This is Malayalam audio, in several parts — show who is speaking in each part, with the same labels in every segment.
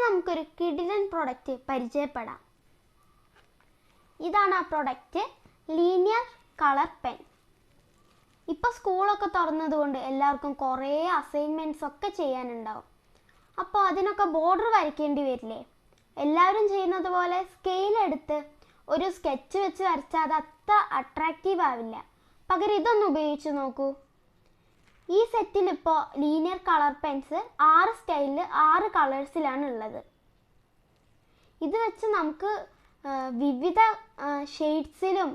Speaker 1: നമുക്കൊരു കിടിലൻ പ്രൊഡക്റ്റ് പരിചയപ്പെടാം. ഇതാണ് ആ പ്രൊഡക്റ്റ്, ലീനിയർ കളർ പെൻ. ഇപ്പോൾ സ്കൂളൊക്കെ തുറന്നതുകൊണ്ട് എല്ലാവർക്കും കുറേ അസൈൻമെൻറ്റ്സ് ഒക്കെ ചെയ്യാനുണ്ടാവും. അപ്പോൾ അതിനൊക്കെ ബോർഡർ വരയ്ക്കേണ്ടി വരില്ലേ? എല്ലാവരും ചെയ്യുന്നത് പോലെ സ്കെയിലെടുത്ത് ഒരു സ്കെച്ച് വെച്ച് വരച്ചാൽ അത് അത്ര അട്രാക്റ്റീവ് ആവില്ല. പകരം ഇതൊന്ന് ഉപയോഗിച്ച് നോക്കൂ. ഈ സെറ്റിൽ ഇപ്പോൾ ലീനിയർ കളർ പെൻസ് 6 സ്റ്റൈലിൽ 6 കളേഴ്സിലാണ് ഉള്ളത്. ഇത് വെച്ച് നമുക്ക് വിവിധ ഷെയ്ഡ്സിലും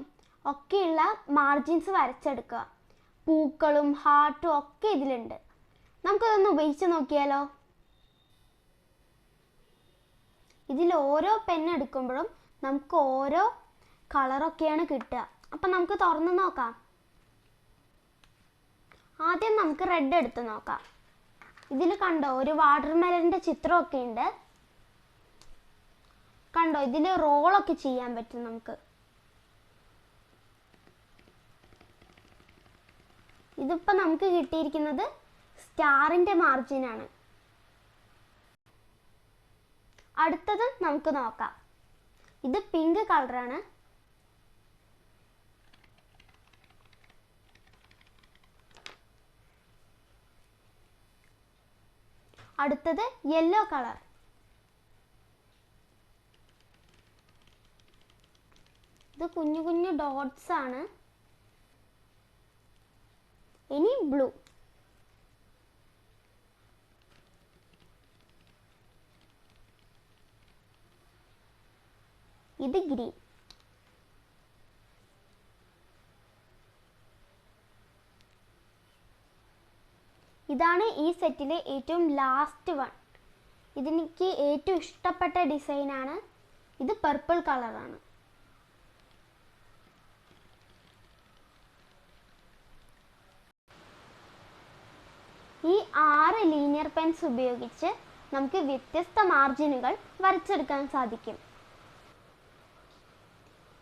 Speaker 1: ഒക്കെയുള്ള മാർജിൻസ് വരച്ചെടുക്കുക. പൂക്കളും ഹാർട്ടും ഒക്കെ ഇതിലുണ്ട്. നമുക്കിതൊന്ന് ഉപയോഗിച്ച് നോക്കിയാലോ? ഇതിൽ ഓരോ പെൻ എടുക്കുമ്പോഴും നമുക്ക് ഓരോ കളറൊക്കെയാണ് കിട്ടുക. അപ്പം നമുക്ക് തുറന്ന് നോക്കാം. ആദ്യം നമുക്ക് റെഡ് എടുത്ത് നോക്കാം. ഇതിൽ കണ്ടോ ഒരു വാട്ടർമെലൻ്റെ ചിത്രമൊക്കെ ഉണ്ട്. കണ്ടോ, ഇതിൽ റോളൊക്കെ ചെയ്യാൻ പറ്റും നമുക്ക്. ഇതിപ്പോൾ നമുക്ക് കിട്ടിയിരിക്കുന്നത് സ്റ്റാറിൻ്റെ മാർജിനാണ്. അടുത്തത് നമുക്ക് നോക്കാം. ഇത് പിങ്ക് കളറാണ്. അടുത്തത് യെല്ലോ കളർ. ഇത് കുഞ്ഞു കുഞ്ഞു ഡോട്ട്സ് ആണ്. ഇനി ബ്ലൂ. ഇത് ഗ്രീൻ. ഇതാണ് ഈ സെറ്റിലെ ഏറ്റവും ലാസ്റ്റ് വൺ. ഇതെനിക്ക് ഏറ്റവും ഇഷ്ടപ്പെട്ട ഡിസൈനാണ്. ഇത് പർപ്പിൾ കളറാണ്. ഈ 6 ലീനിയർ പെൻസ് ഉപയോഗിച്ച് നമുക്ക് വ്യത്യസ്ത മാർജിനുകൾ വരച്ചെടുക്കാൻ സാധിക്കും.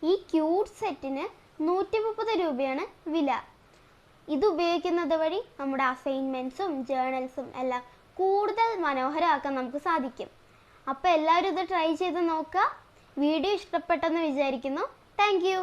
Speaker 1: ഈ ക്യൂട്ട് സെറ്റിന് 130 രൂപയാണ് വില. ഇത് ഉപയോഗിക്കുന്നത് വഴി നമ്മുടെ അസൈൻമെൻറ്റ്സും ജേർണൽസും എല്ലാം കൂടുതൽ മനോഹരമാക്കാൻ നമുക്ക് സാധിക്കും. അപ്പോൾ എല്ലാവരും ഇത് ട്രൈ ചെയ്ത് നോക്കുക. വീഡിയോ ഇഷ്ടപ്പെട്ടെന്ന് വിചാരിക്കുന്നു. Thank you.